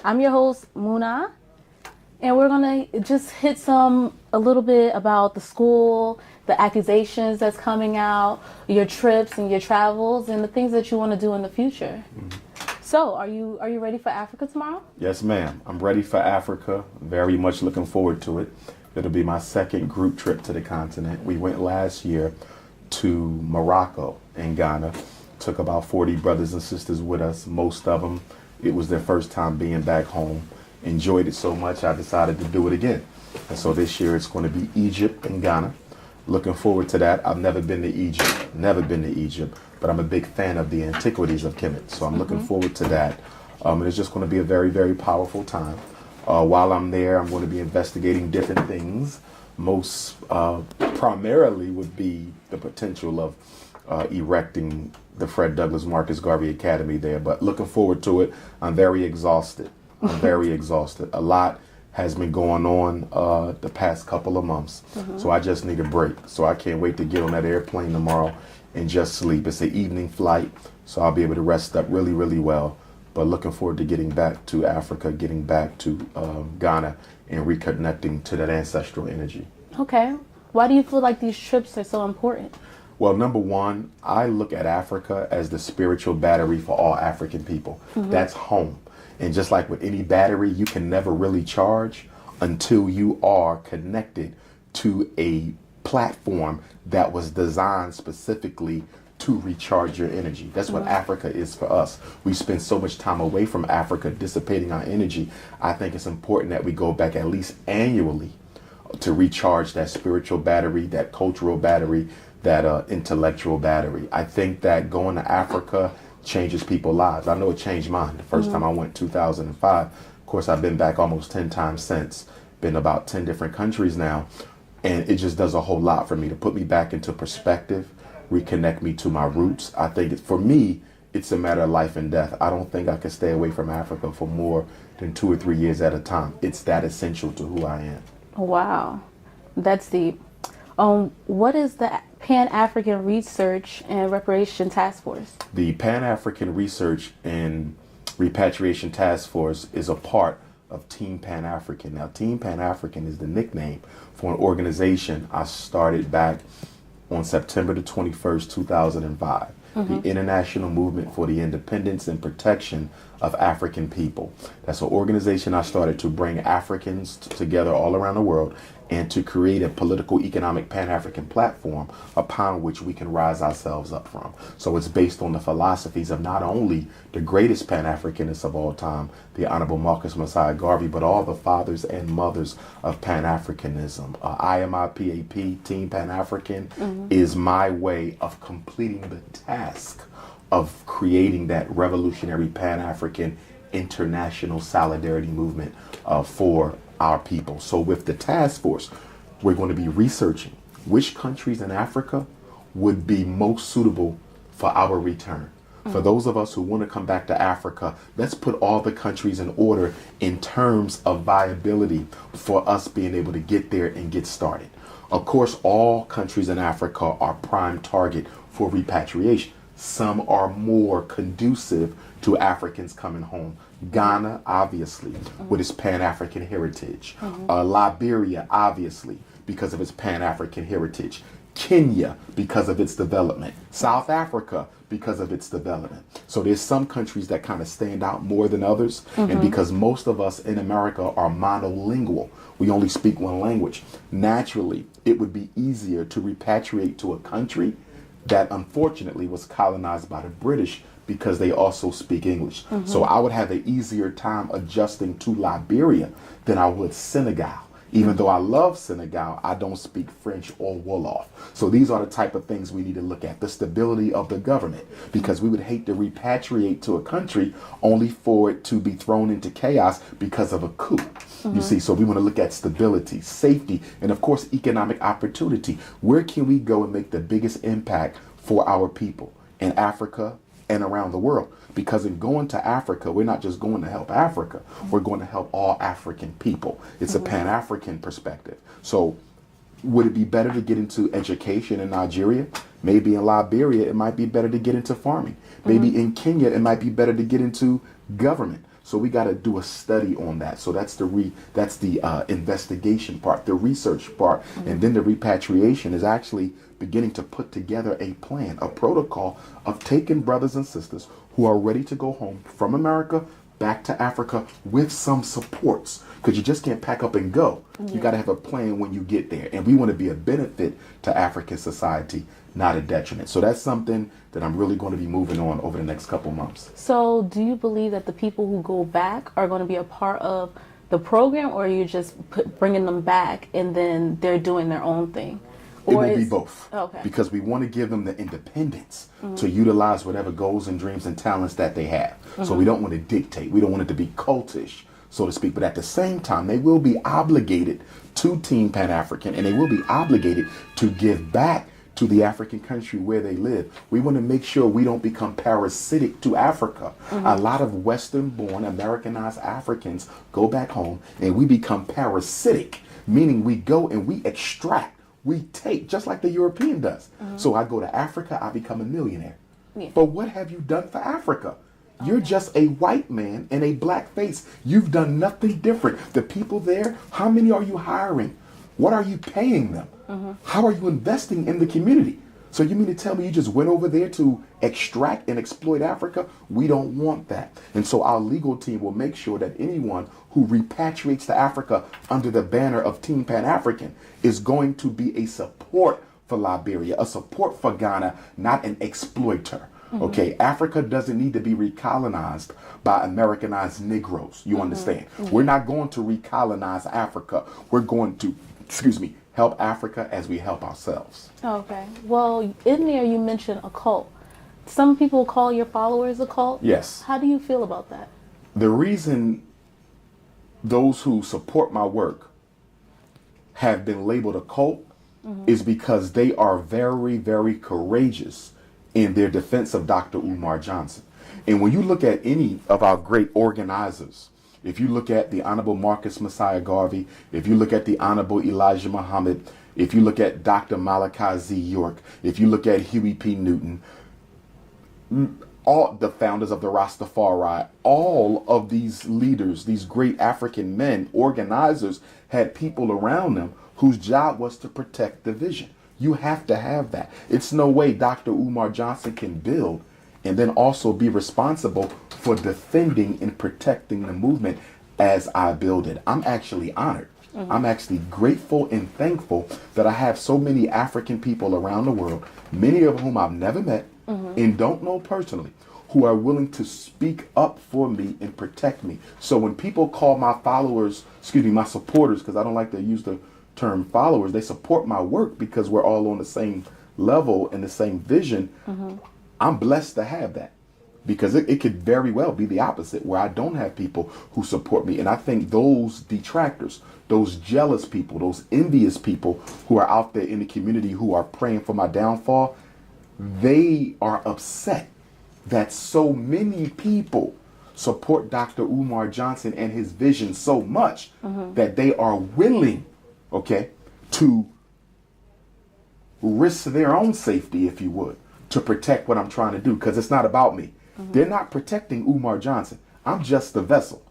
I'm your host, Muna, and we're gonna just hit a little bit about the school, the accusations that's coming out, your trips and your travels, and the things that you want to do in the future. So, are you ready for Africa tomorrow? Yes, ma'am. I'm ready for Africa. Very much looking forward to it. It'll be my second group trip to the continent. We went last year to Morocco and Ghana. Took about 40 brothers and sisters with us. Most of them, it was their first time being back home. Enjoyed it so much, I decided to do it again. And so this year it's going to be Egypt and Ghana. Looking forward to that. I've never been to Egypt, but I'm a big fan of the antiquities of Kemet. So I'm looking forward to that. And it's just going to be a very, very powerful time. While I'm there, I'm going to be investigating different things. Most primarily would be the potential of erecting the Fred Douglass Marcus Garvey Academy there. But looking forward to it. I'm very exhausted. A lot has been going on the past couple of months. So I just need a break. So I can't wait to get on that airplane tomorrow and just sleep. It's an evening flight, so I'll be able to rest up really, really well. But looking forward to getting back to Africa, getting back to Ghana, and reconnecting to that ancestral energy. Okay. Why do you feel like these trips are so important? Well, number one, I look at Africa as the spiritual battery for all African people. That's home. And just like with any battery, you can never really charge until you are connected to a platform that was designed specifically to recharge your energy. That's what Africa is for us. We spend so much time away from Africa dissipating our energy. I think it's important that we go back at least annually to recharge that spiritual battery, that cultural battery, that intellectual battery. I think that going to Africa changes people's lives. I know it changed mine. The first time I went, 2005. Of course, I've been back almost 10 times since. Been about 10 different countries now. And it just does a whole lot for me to put me back into perspective, reconnect me to my roots. I think for me, it's a matter of life and death. I don't think I can stay away from Africa for more than 2 or 3 years at a time. It's that essential to who I am. Wow, that's deep. What is the Pan-African Research and Repatriation Task Force? The Pan-African Research and Repatriation Task Force is a part of Team Pan-African. Now, Team Pan-African is the nickname for an organization I started back on September the 21st, 2005. The International Movement for the Independence and Protection of African People. That's an organization I started to bring Africans together all around the world and to create a political, economic, Pan-African platform upon which we can rise ourselves up from. So it's based on the philosophies of not only the greatest Pan-Africanists of all time, the Honorable Marcus Messiah Garvey, but all the fathers and mothers of Pan-Africanism. IMIPAP, Team Pan-African, is my way of completing the task of creating that revolutionary Pan-African international solidarity movement for our people. So with the task force, we're going to be researching which countries in Africa would be most suitable for our return. For those of us who want to come back to Africa, let's put all the countries in order in terms of viability for us being able to get there and get started. Of course, all countries in Africa are prime target for repatriation. Some are more conducive to Africans coming home. Ghana, obviously, with its Pan-African heritage. Liberia, obviously, because of its Pan-African heritage. Kenya, because of its development. South Africa, because of its development. So there's some countries that kind of stand out more than others. And because most of us in America are monolingual, we only speak one language. Naturally, it would be easier to repatriate to a country that unfortunately was colonized by the British because they also speak English. So I would have an easier time adjusting to Liberia than I would Senegal. Even though I love Senegal, I don't speak French or Wolof. So these are the type of things we need to look at. The stability of the government, because we would hate to repatriate to a country only for it to be thrown into chaos because of a coup. You see, so we want to look at stability, safety, and of course, economic opportunity. Where can we go and make the biggest impact for our people in Africa and around the world? Because in going to Africa, we're not just going to help Africa, we're going to help all African people. It's a Pan-African perspective. So would it be better to get into education in Nigeria? Maybe in Liberia, it might be better to get into farming. Maybe in Kenya, it might be better to get into government. So we got to do a study on that. So that's the investigation part, the research part, and then the repatriation is actually beginning to put together a plan, a protocol of taking brothers and sisters who are ready to go home from America back to Africa with some supports, because you just can't pack up and go. You got to have a plan when you get there, and we want to be a benefit to African society, not a detriment. So that's something that I'm really going to be moving on over the next couple months. So do you believe that the people who go back are going to be a part of the program, or are you just bringing them back and then they're doing their own thing? It will be both. Okay. Because we want to give them the independence to utilize whatever goals and dreams and talents that they have. So we don't want to dictate. We don't want it to be cultish, so to speak. But at the same time, they will be obligated to Team Pan-African, and they will be obligated to give back to the African country where they live. We want to make sure we don't become parasitic to Africa. A lot of Western-born, Americanized Africans go back home and we become parasitic, meaning we go and we extract. We take, just like the European does. So I go to Africa, I become a millionaire. Yeah. But what have you done for Africa? You're just a white man in a black face. You've done nothing different. The people there, how many are you hiring? What are you paying them? How are you investing in the community? So you mean to tell me you just went over there to extract and exploit Africa? We don't want that. And so our legal team will make sure that anyone who repatriates to Africa under the banner of Team Pan-African is going to be a support for Liberia, a support for Ghana, not an exploiter. Okay, Africa doesn't need to be recolonized by Americanized Negroes. You understand? We're not going to recolonize Africa. We're going to, help Africa as we help ourselves. Okay. Well, in there you mentioned a cult. Some people call your followers a cult. Yes. How do you feel about that? The reason those who support my work have been labeled a cult is because they are very, very courageous in their defense of Dr. Umar Johnson. And when you look at any of our great organizers, if you look at the Honorable Marcus Messiah Garvey, if you look at the Honorable Elijah Muhammad, if you look at Dr. Malachi Z. York, if you look at Huey P. Newton, all the founders of the Rastafari, all of these leaders, these great African men, organizers, had people around them whose job was to protect the vision. You have to have that. It's no way Dr. Umar Johnson can build and then also be responsible for defending and protecting the movement as I build it. I'm actually honored. I'm actually grateful and thankful that I have so many African people around the world, many of whom I've never met and don't know personally, who are willing to speak up for me and protect me. So when people call my followers, my supporters, because I don't like to use the term followers, they support my work because we're all on the same level and the same vision. I'm blessed to have that, because it could very well be the opposite, where I don't have people who support me. And I think those detractors, those jealous people, those envious people who are out there in the community who are praying for my downfall, they are upset that so many people support Dr. Umar Johnson and his vision so much that they are willing, to risk their own safety, if you would, to protect what I'm trying to do, because it's not about me. They're not protecting Umar Johnson. I'm just the vessel.